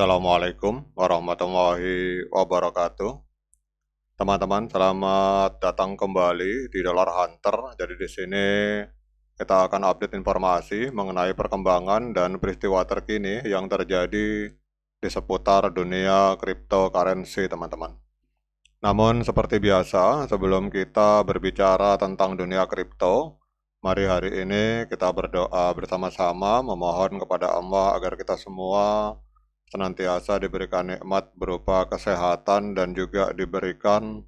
Assalamualaikum warahmatullahi wabarakatuh. Teman-teman, selamat datang kembali di Dollar Hunter. Jadi di sini kita akan update informasi mengenai perkembangan dan peristiwa terkini yang terjadi di seputar dunia cryptocurrency, teman-teman. Namun seperti biasa, sebelum kita berbicara tentang dunia kripto, mari hari ini kita berdoa bersama-sama memohon kepada Allah agar kita semua senantiasa diberikan nikmat berupa kesehatan dan juga diberikan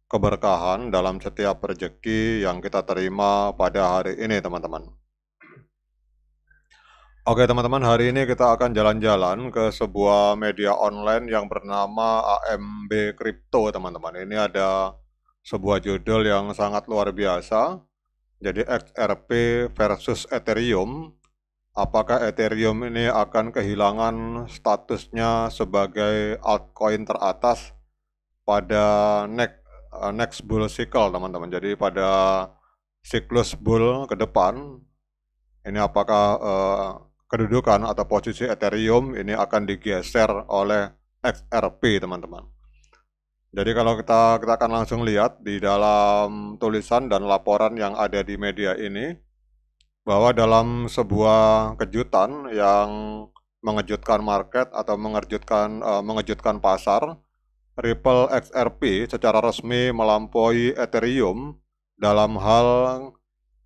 keberkahan dalam setiap rezeki yang kita terima pada hari ini, teman-teman. Oke, teman-teman, hari ini kita akan jalan-jalan ke sebuah media online yang bernama AMB Crypto, teman-teman. Ini ada sebuah judul yang sangat luar biasa. Jadi XRP versus Ethereum. Apakah Ethereum ini akan kehilangan statusnya sebagai altcoin teratas pada next bull cycle, teman-teman. Jadi pada siklus bull ke depan, ini apakah kedudukan atau posisi Ethereum ini akan digeser oleh XRP, teman-teman. Jadi kalau kita akan langsung lihat di dalam tulisan dan laporan yang ada di media ini, bahwa dalam sebuah kejutan yang mengejutkan market atau mengejutkan pasar, Ripple XRP secara resmi melampaui Ethereum dalam hal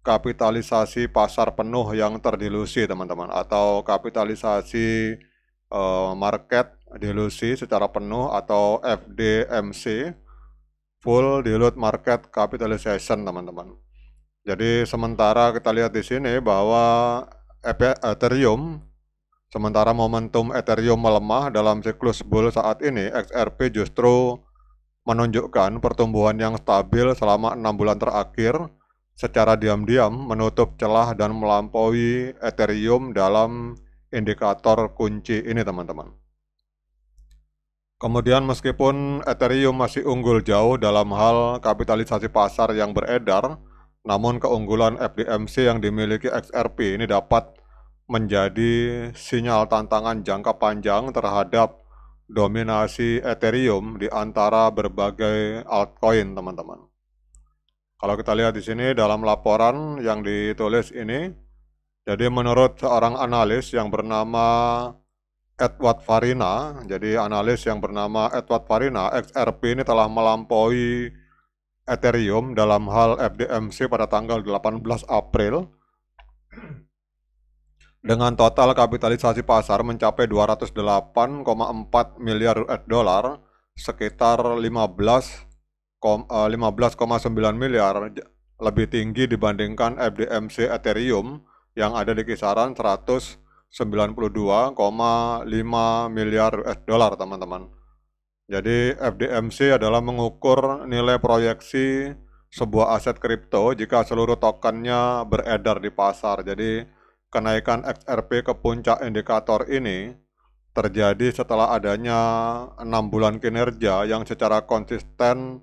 kapitalisasi pasar penuh yang terdilusi, teman-teman, atau kapitalisasi market dilusi secara penuh atau FDMC, Full Dilute Market Capitalization, teman-teman. Jadi sementara kita lihat di sini bahwa Ethereum, sementara momentum Ethereum melemah dalam siklus bull saat ini, XRP justru menunjukkan pertumbuhan yang stabil selama 6 bulan terakhir, secara diam-diam menutup celah dan melampaui Ethereum dalam indikator kunci ini, teman-teman. Kemudian meskipun Ethereum masih unggul jauh dalam hal kapitalisasi pasar yang beredar, namun keunggulan FDMC yang dimiliki XRP ini dapat menjadi sinyal tantangan jangka panjang terhadap dominasi Ethereum di antara berbagai altcoin, teman-teman. Kalau kita lihat di sini dalam laporan yang ditulis ini, jadi menurut seorang analis yang bernama Edward Farina, jadi analis yang bernama Edward Farina, XRP ini telah melampaui Ethereum dalam hal FDMC pada tanggal 18 April dengan total kapitalisasi pasar mencapai 208,4 miliar US dollar, sekitar 15,9 miliar lebih tinggi dibandingkan FDMC Ethereum yang ada di kisaran 192,5 miliar US dollar, teman-teman. Jadi FDMC adalah mengukur nilai proyeksi sebuah aset kripto jika seluruh tokennya beredar di pasar. Jadi kenaikan XRP ke puncak indikator ini terjadi setelah adanya 6 bulan kinerja yang secara konsisten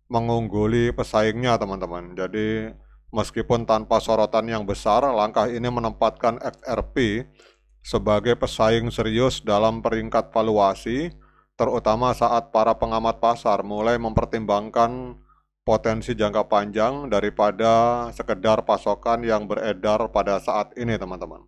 mengungguli pesaingnya, teman-teman. Jadi meskipun tanpa sorotan yang besar, langkah ini menempatkan XRP sebagai pesaing serius dalam peringkat valuasi, terutama saat para pengamat pasar mulai mempertimbangkan potensi jangka panjang daripada sekedar pasokan yang beredar pada saat ini, teman-teman.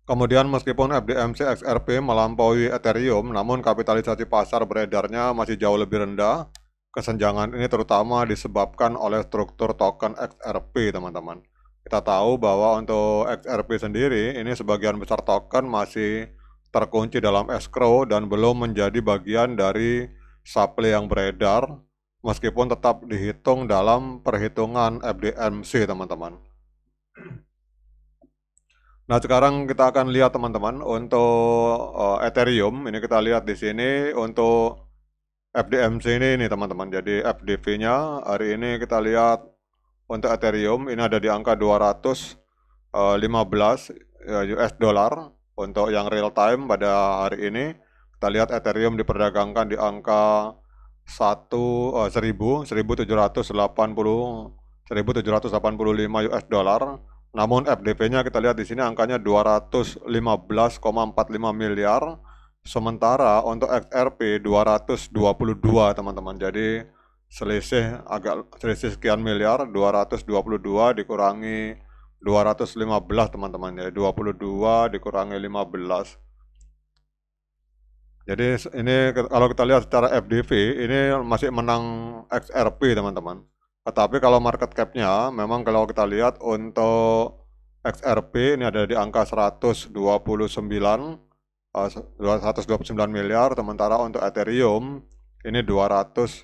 Kemudian meskipun FDMC XRP melampaui Ethereum, namun kapitalisasi pasar beredarnya masih jauh lebih rendah. Kesenjangan ini terutama disebabkan oleh struktur token XRP, teman-teman. Kita tahu bahwa untuk XRP sendiri, ini sebagian besar token masih terkunci dalam escrow dan belum menjadi bagian dari supply yang beredar, meskipun tetap dihitung dalam perhitungan FDMC, teman-teman. Nah, sekarang kita akan lihat, teman-teman, untuk Ethereum. Ini kita lihat di sini untuk FDMC ini teman-teman. Jadi FDV-nya hari ini kita lihat untuk Ethereum ini ada di angka 215 US dollar. Untuk yang real time pada hari ini, kita lihat Ethereum diperdagangkan di angka 1785 US dollar. Namun FDV-nya kita lihat di sini angkanya 215,45 miliar Sementara untuk XRP 222 teman-teman. Jadi selisih sekian miliar, 222 dikurangi 215 teman-teman ya. 22 dikurangi 15. Jadi ini kalau kita lihat secara FDV ini masih menang XRP teman-teman. Tetapi kalau market cap-nya memang kalau kita lihat untuk XRP ini ada di angka 129 miliar, sementara untuk Ethereum ini 215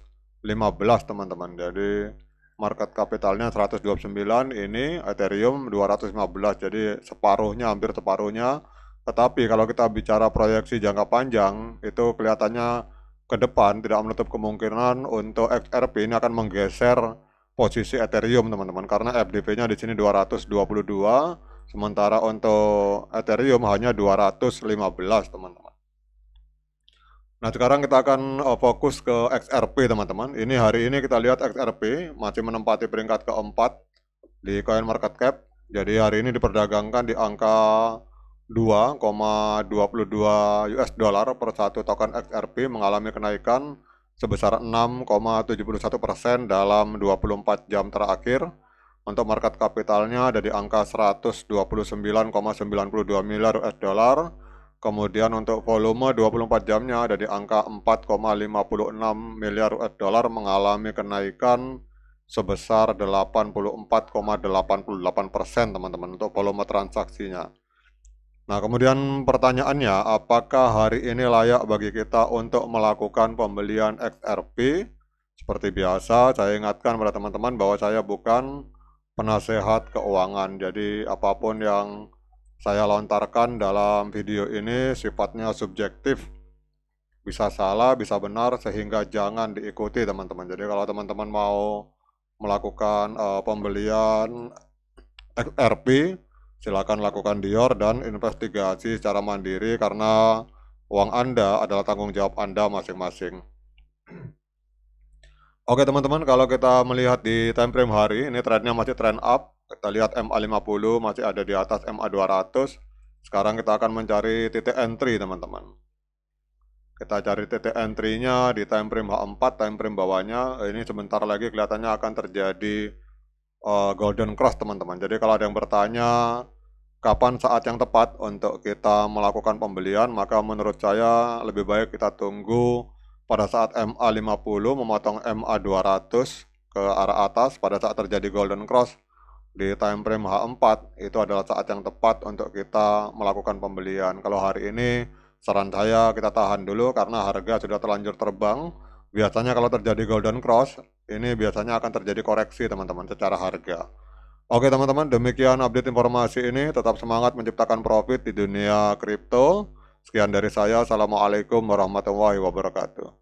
teman-teman. Jadi market kapitalnya 129, ini Ethereum 215, jadi separuhnya, hampir separuhnya. Tetapi kalau kita bicara proyeksi jangka panjang, itu kelihatannya ke depan tidak menutup kemungkinan untuk XRP ini akan menggeser posisi Ethereum teman-teman, karena FDV-nya di sini 222, sementara untuk Ethereum hanya 215 teman-teman. Nah sekarang kita akan fokus ke XRP teman-teman. Ini hari ini kita lihat XRP masih menempati peringkat keempat di CoinMarketCap. Jadi hari ini diperdagangkan di angka 2,22 US dollar per satu token XRP, mengalami kenaikan sebesar 6,71% dalam 24 jam terakhir. Untuk market kapitalnya ada di angka 129,92 miliar US dollar. Kemudian untuk volume 24 jamnya ada di angka 4,56 miliar US dollar, mengalami kenaikan sebesar 84,88% teman-teman untuk volume transaksinya. Nah kemudian pertanyaannya, apakah hari ini layak bagi kita untuk melakukan pembelian XRP? Seperti biasa saya ingatkan pada teman-teman bahwa saya bukan penasehat keuangan, jadi apapun yang saya lontarkan dalam video ini sifatnya subjektif, bisa salah, bisa benar, sehingga jangan diikuti teman-teman. Jadi kalau teman-teman mau melakukan pembelian XRP, silakan lakukan dior dan investigasi secara mandiri, karena uang Anda adalah tanggung jawab Anda masing-masing. Oke teman-teman, kalau kita melihat di time frame hari, ini trennya masih trend up. Kita lihat MA50 masih ada di atas MA200. Sekarang kita akan mencari titik entry teman-teman. Kita cari titik entry-nya di time frame H4, time frame bawahnya. Ini sebentar lagi kelihatannya akan terjadi golden cross teman-teman. Jadi kalau ada yang bertanya kapan saat yang tepat untuk kita melakukan pembelian, maka menurut saya lebih baik kita tunggu pada saat MA50 memotong MA200 ke arah atas. Pada saat terjadi golden cross di time frame H4, itu adalah saat yang tepat untuk kita melakukan pembelian. Kalau hari ini saran saya kita tahan dulu karena harga sudah terlanjur terbang. Biasanya kalau terjadi golden cross, ini biasanya akan terjadi koreksi teman-teman secara harga. Oke teman-teman, demikian update informasi ini. Tetap semangat menciptakan profit di dunia kripto. Sekian dari saya. Assalamualaikum warahmatullahi wabarakatuh.